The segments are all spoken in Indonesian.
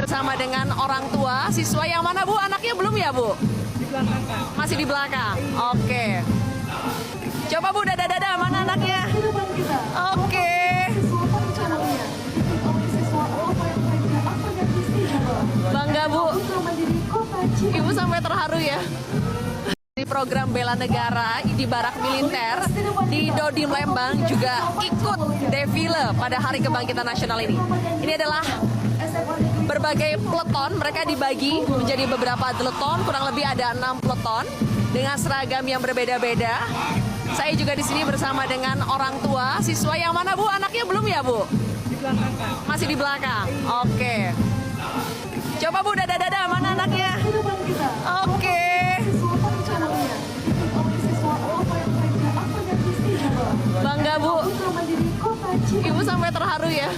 bersama dengan orang tua siswa yang mana Bu? Anaknya belum ya Bu? Di belakang, Kak. Masih di belakang. Oke. Coba Bu, dada-dada mana anaknya? Oke. Bangga Bu. Ibu sampai terharu ya. Di program bela negara di Barak Militer di Dodim Lembang juga ikut defile pada Hari Kebangkitan Nasional ini. Ini adalah berbagai peleton, mereka dibagi menjadi beberapa peleton, kurang lebih ada 6 peleton dengan seragam yang berbeda-beda. Saya juga di sini bersama dengan orang tua siswa yang mana Bu? Anaknya belum ya Bu? Di belakang, Kak. Masih di belakang. Oke. Coba Bu, dada-dada mana anaknya? Oke. Bangga Bu. Ibu sampai terharu ya.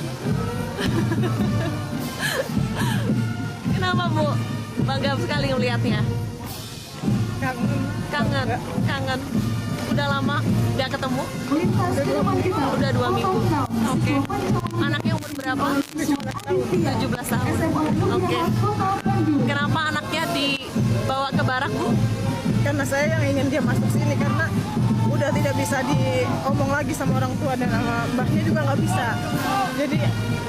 Kenapa Bu? Bangga sekali melihatnya. Kangen. Udah lama nggak ketemu? Udah 2 minggu. Oke. Anaknya umur berapa? 17 tahun. Oke. Kenapa anaknya dibawa ke Barak Bu? Karena saya yang ingin dia masuk sini karena udah tidak bisa diomong lagi sama orang tua dan sama mbahnya juga nggak bisa. Jadi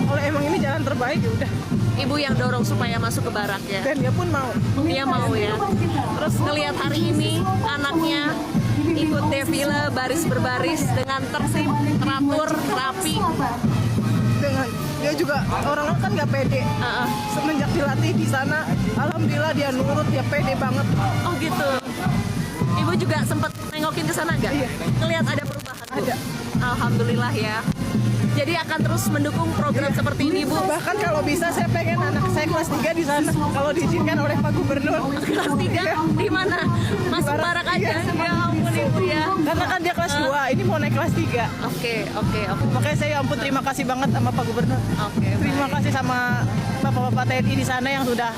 oleh emang ini jalan terbaik ya udah. Ibu yang dorong supaya masuk ke Barak ya. Dan dia pun mau. Dia mau ya. Terus ngelihat hari ini anaknya ikut defile baris berbaris dengan tertib, teratur, rapi. Dengan dia juga orang kan nggak pede. Semenjak dilatih di sana, alhamdulillah dia nurut, dia pede banget. Oh gitu. Ibu juga sempat nengokin ke sana nggak? Iya. Ngelihat ada perubahan? Bu? Ada. Alhamdulillah ya. Jadi akan terus mendukung program seperti ini Bu. Bahkan kalau bisa saya pengen anak saya kelas 3 di sana kalau diizinkan oleh Pak Gubernur. Kelas 3 di mana? Masuk Barak aja. Ya ampun Ibu ya. Karena kan dia kelas 2, ini mau naik kelas 3. Oke. Makanya saya ampun terima kasih banget sama Pak Gubernur. Oke. Terima kasih sama Bapak-bapak TNI di sana yang sudah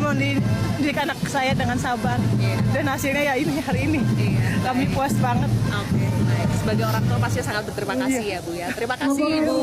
mendidik anak saya dengan sabar. Iya. Dan hasilnya ya ini hari ini. Iya. Kami puas banget. Oke, baik. Sebagai orang tua pasti sangat berterima kasih ya Bu ya. Terima kasih Ibu.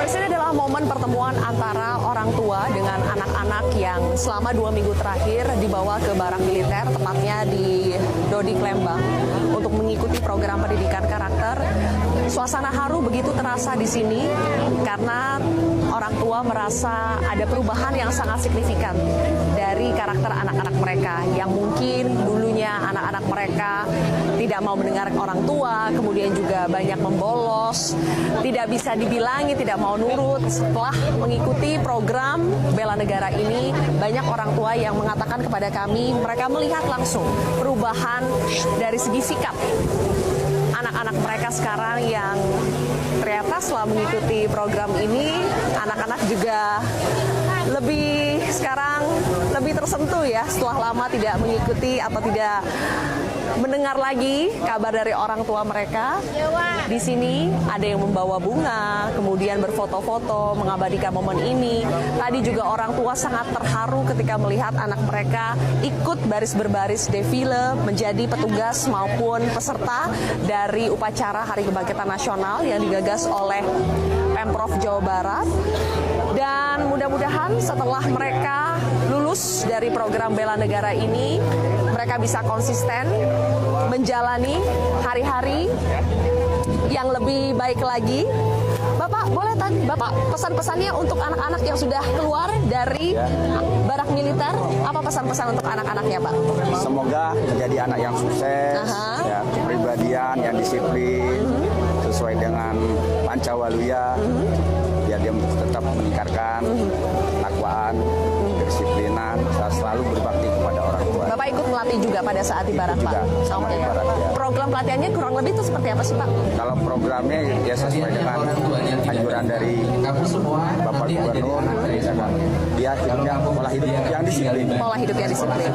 Ini adalah momen pertemuan antara orang tua dengan anak-anak yang selama 2 minggu terakhir dibawa ke Barak Militer, tepatnya di Dodim Lembang, untuk mengikuti program pendidikan karakter. Suasana haru begitu terasa di sini karena orang tua merasa ada perubahan yang sangat signifikan dari karakter anak-anak mereka yang mungkin dulunya anak-anak mereka tidak mau mendengar orang tua, kemudian juga banyak membolos, tidak bisa dibilangi, tidak mau nurut. Setelah mengikuti program bela negara ini, banyak orang tua yang mengatakan kepada kami mereka melihat langsung perubahan dari segi sikap anak-anak mereka sekarang yang ternyata setelah mengikuti program ini, anak-anak juga sekarang lebih tersentuh ya setelah lama tidak mengikuti atau tidak mendengar lagi kabar dari orang tua mereka. Di sini ada yang membawa bunga, kemudian berfoto-foto, mengabadikan momen ini. Tadi juga orang tua sangat terharu ketika melihat anak mereka ikut baris berbaris defile menjadi petugas maupun peserta dari upacara Hari Kebangkitan Nasional yang digagas oleh Pemprov Jawa Barat. Dan mudah-mudahan setelah mereka lulus dari program bela negara ini, mereka bisa konsisten menjalani hari-hari yang lebih baik lagi. Bapak, boleh tanya, Bapak pesan-pesannya untuk anak-anak yang sudah keluar dari Barak Militer, apa pesan-pesan untuk anak-anaknya, Pak? Semoga menjadi anak yang sukses, ya, kepribadian yang disiplin, sesuai dengan Pancawaluya, biar dia tetap meningkatkan takwaan, kedisiplinan, selalu berbakti kepada orang tua. Bapak ikut melatih juga pada saat di Barak, Pak? Sama di Barak, ya. Program pelatihannya kurang lebih itu seperti apa sih, Pak? Kalau programnya ya sesuai dengan anjuran dari Bapak Gubernur, misalkan dia hidupnya pola hidup yang disiplin. Pola hidup yang disiplin.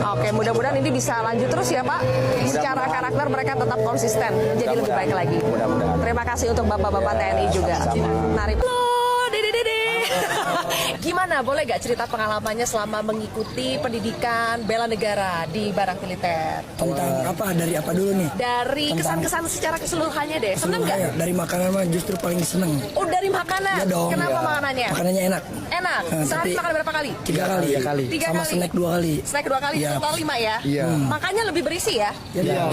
Oke, mudah-mudahan ini bisa lanjut terus ya, Pak. Secara karakter mereka tetap konsisten, jadi lebih baik lagi. Mudah-mudahan. Terima kasih untuk Bapak-Bapak TNI juga. Sama. Mari. Dede. Gimana? Boleh gak cerita pengalamannya selama mengikuti pendidikan bela negara di Barak Militer? Tentang apa? Dari apa dulu nih? Dari kesan-kesan secara keseluruhannya deh. Seneng gak? Ya, dari makanan mah justru paling seneng. Oh, dari makanan? Ya dong. Kenapa Ya. makanannya? Makanannya enak. Enak? Sehari tapi- makan berapa kali? 3 kali. 3 kali. 3 Sama kali? snack 2 kali. Snack 2 kali, Iya. total 5 ya? Iya. Makanya lebih berisi ya? Ya,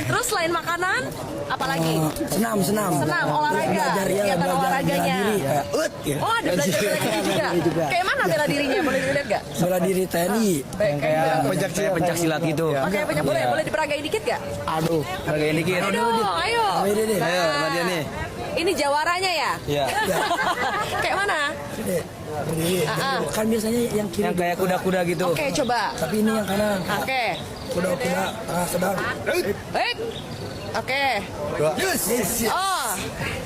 Terus selain makanan, apalagi? senam. Senam, olahraga, Belajar ya, kegiatan belajar olahraganya. bela diri. Kayak, ya. Oh, ada belajar bela diri juga. Kayak mana bela dirinya? Boleh dilihat gak? Bela diri TNI. Kayak Pencak silat gitu. Oke, boleh diperagain dikit gak? Aduh. Hargain dikit. Ayo dong, ayo. Ayo, Dede. Ayo, Nadia nih. Ini jawaranya ya? Iya. Kayak mana? Dede, berdiri. Kan biasanya yang kiri. Yang kayak kuda-kuda gitu. Oke, coba. Tapi ini yang kanan. Oke. Kuda-kuda tengah sedang. Baik. Oke. Oh,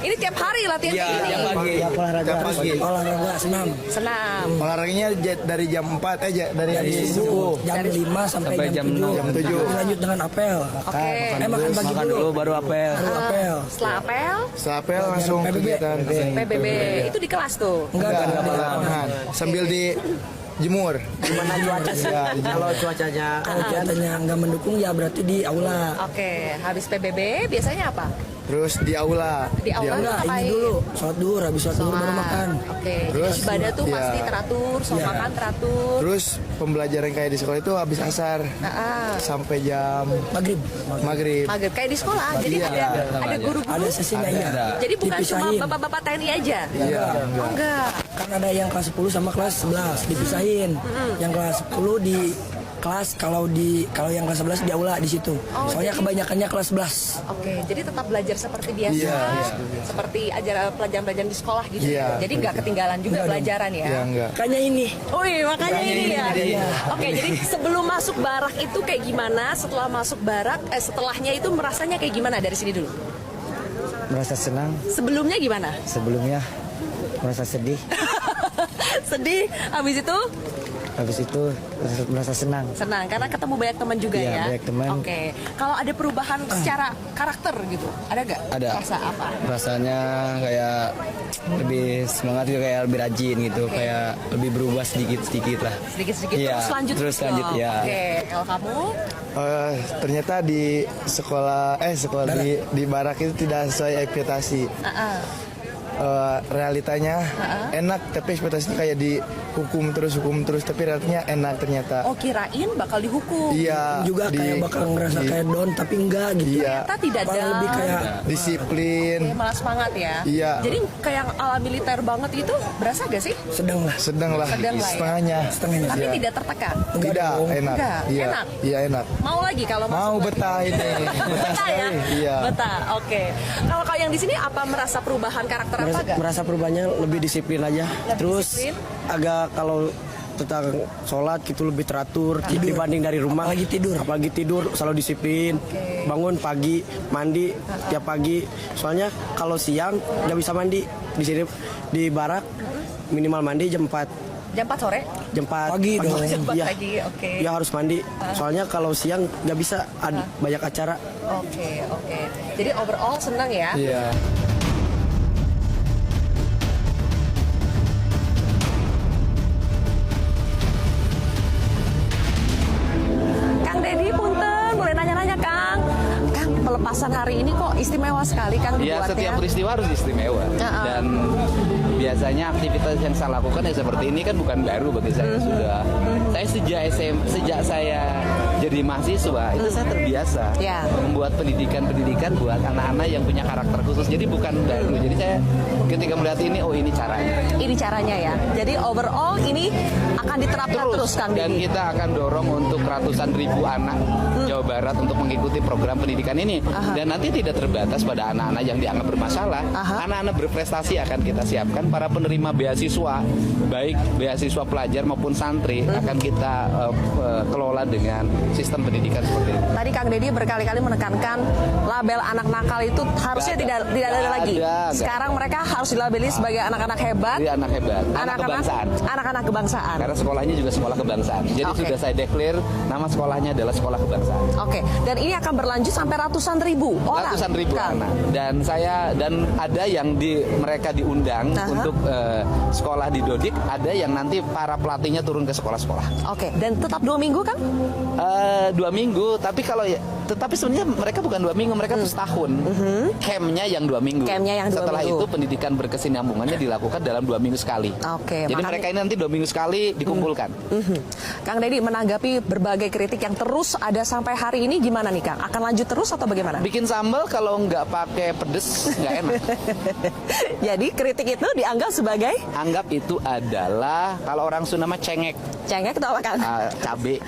ini tiap hari latihan Iya, kayak tiap gini. pagi. Ya, olahraga. Tiap pagi. Olahraga senam. Senam. Olahraganya dari jam 4 aja dari subuh. Jam 5 sampai jam 7. Jam 7. Lanjut dengan apel. Oke. Makan pagi Makan dulu. dulu baru apel. Baru apel. Setelah apel, Setelah apel langsung PBB. kegiatan PBB. Itu di kelas tuh. enggak Enggak. lapangan sambil di jemur. Gimana cuaca sih? Kalau cuacanya nggak mendukung ya berarti di aula. Oke, habis PBB biasanya apa? Terus di aula. Di aula Enggak, ini ngapain? dulu sholat duhur, habis sholat duhur baru makan. Oke, jadi Terus, ibadah tuh ya. pasti teratur, soal Iya. makan teratur. Terus pembelajaran kayak di sekolah itu habis asar sampai jam Maghrib. maghrib. Maghrib kayak di sekolah. Jadi Iya. ada guru-guru. Ada sesinya ya. Jadi bukan cuma Dipisahin. bapak-bapak TNI aja. Iya. Oh enggak. Kan ada yang kelas 10 sama kelas 11 dipisahin. Yang kelas 10 di kelas, kalau yang kelas 11 di aula di situ. Soalnya kebanyakannya kelas 11. Oke, jadi tetap belajar seperti biasa. Iya. Seperti pelajaran-pelajaran di sekolah gitu. Iya. Jadi nggak ketinggalan juga pelajaran ya. Ya enggak. Makanya ini Wih, makanya ini ya. Oke, jadi sebelum masuk barak itu kayak gimana? Setelah masuk barak, setelahnya itu merasanya kayak gimana dari sini dulu? Merasa senang, Sebelumnya gimana? sebelumnya merasa sedih, Sedih, habis itu habis itu merasa senang. senang karena ketemu banyak teman juga Iya, ya. banyak teman. Oke, kalau ada perubahan secara karakter gitu, ada gak? Ada. Rasa apa? Rasanya kayak lebih semangat gitu, kayak lebih rajin gitu, kayak lebih berubah sedikit-sedikit lah. Sedikit-sedikit Iya, terus lanjut. terus lanjut, dong. ya. Oke, kalau kamu? Ternyata di sekolah di barak itu tidak sesuai ekspektasi. Realitanya enak, tapi ekspektasinya kayak hukum terus, tapi realitanya enak ternyata. Oh, kirain bakal dihukum. Iya. juga kayak bakal ngerasa kayak down tapi enggak gitu. Iya. Ternyata tidak Malah ada. lebih kayak Disiplin, Oke, malah semangat ya. Iya. Jadi kayak ala militer banget gitu, berasa gak sih? sedang lah. sedang lah, Sedang lah ya. setengahnya. Tapi Iya. tidak tertekan. Enggak Tidak, dong. enak. Enggak, Iya, enak. iya enak. Mau lagi kalau Mau masuk betah ini. Betah ya? Iya. Betah, oke. Kalau kau yang di sini apa merasa perubahan karakter apa gak? Merasa perubahannya lebih disiplin aja. Terus disiplin? agak kalau tentang sholat gitu lebih teratur dibanding dari rumah. Apalagi tidur selalu disiplin. Bangun pagi, mandi tiap pagi. Soalnya kalau siang nggak bisa mandi. Di sini di barak minimal mandi jam 4. Jam 4 sore? Jam 4 Pagi dong. Jam 4 Iya. pagi, oke. Ya harus mandi. Soalnya kalau siang nggak bisa ada banyak acara. Oke. Jadi overall senang ya? Iya. Kang Dedi, punten, boleh nanya-nanya Kang? Kang, pelepasan hari ini kok istimewa sekali Kang Ya, dibuatnya? setiap peristiwa harus istimewa. Dan biasanya aktivitas yang saya lakukan yang seperti ini kan bukan baru bagi saya. Saya sejak saya jadi mahasiswa itu saya terbiasa Ya. membuat pendidikan buat anak-anak yang punya karakter khusus. Jadi bukan baru. Jadi saya ketika melihat ini, oh ini caranya. Ini caranya ya. Jadi overall ini akan diterapkan terus Kang Dan Dedi. kita akan dorong untuk ratusan ribu anak Jawa Barat untuk mengikuti program pendidikan ini. Dan nanti tidak terbatas pada anak-anak yang dianggap bermasalah. Anak-anak berprestasi akan kita siapkan. Para penerima beasiswa, baik beasiswa pelajar maupun santri, akan kita kelola dengan sistem pendidikan seperti ini. Tadi Kang Deddy berkali-kali menekankan label anak nakal itu harusnya tidak ada lagi. Sekarang mereka harus dilabeli sebagai anak-anak hebat. Jadi anak hebat, anak kebangsaan. Karena sekolahnya juga sekolah kebangsaan. Jadi sudah saya declare nama sekolahnya adalah sekolah kebangsaan. Oke. Dan ini akan berlanjut sampai ratusan ribu orang. Ratusan ribu anak. Dan ada yang mereka diundang untuk sekolah di Dodik, ada yang nanti para pelatihnya turun ke sekolah-sekolah. Oke. Dan tetap 2 minggu kan? 2 minggu, tapi tetapi sebenarnya mereka bukan 2 minggu, mereka tuh setahun. Campnya yang 2 minggu. Setelah itu pendidikan berkesinambungannya dilakukan dalam 2 minggu sekali. Oke. Jadi mereka ini nanti 2 minggu sekali dikumpulkan. Kang Deddy, menanggapi berbagai kritik yang terus ada sampai hari ini gimana nih Kang? Akan lanjut terus atau bagaimana? Bikin sambal kalau nggak pakai pedes nggak enak. Jadi kritik itu dianggap sebagai? Anggap itu adalah kalau orang Sunda mah cengek. Cengek itu apa Kang? Cabe,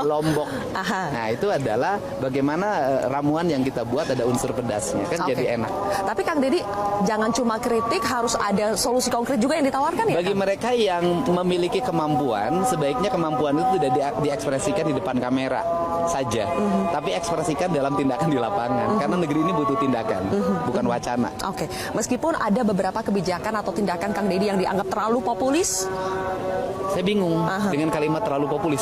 lombok. Nah itu adalah bagaimana ramuan yang kita buat ada unsur pedasnya kan jadi enak. Tapi Kang Deddy, jangan cuma kritik, harus ada solusi konkret juga yang ditawarkan ya. Bagi mereka yang memiliki kemampuan, sebaiknya kemampuan itu tidak diekspresikan di depan kamera saja, tapi ekspresikan dalam tindakan di lapangan. Karena negeri ini butuh tindakan, bukan wacana. Oke, meskipun ada beberapa kebijakan atau tindakan Kang Deddy yang dianggap terlalu populis. Saya bingung dengan kalimat terlalu populis.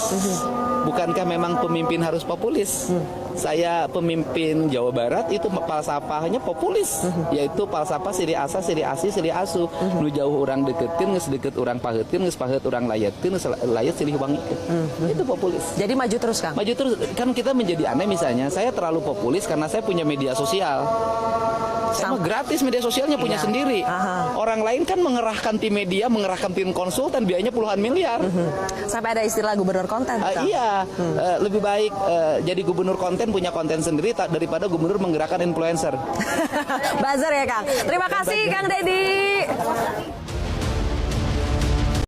Bukankah memang pemimpin harus populis? Saya pemimpin Jawa Barat itu falsafahnya populis, yaitu falsafah siri asa, siri asi, siri asu. Nu jauh orang deketin, nges deket orang pahetin, nges pahet orang layatin, nges layat silih wangi. Itu populis. Jadi maju terus Kang? Maju terus. Kan kita menjadi aneh misalnya, saya terlalu populis karena saya punya media sosial. Sama gratis media sosialnya punya sendiri. Orang lain kan mengerahkan tim media, mengerahkan tim konsultan, biayanya puluhan miliar. Sampai ada istilah gubernur konten. Iya, lebih baik jadi gubernur konten, punya konten sendiri daripada gubernur menggerakkan influencer. Buzzer ya Kang. Terima kasih Kang Deddy.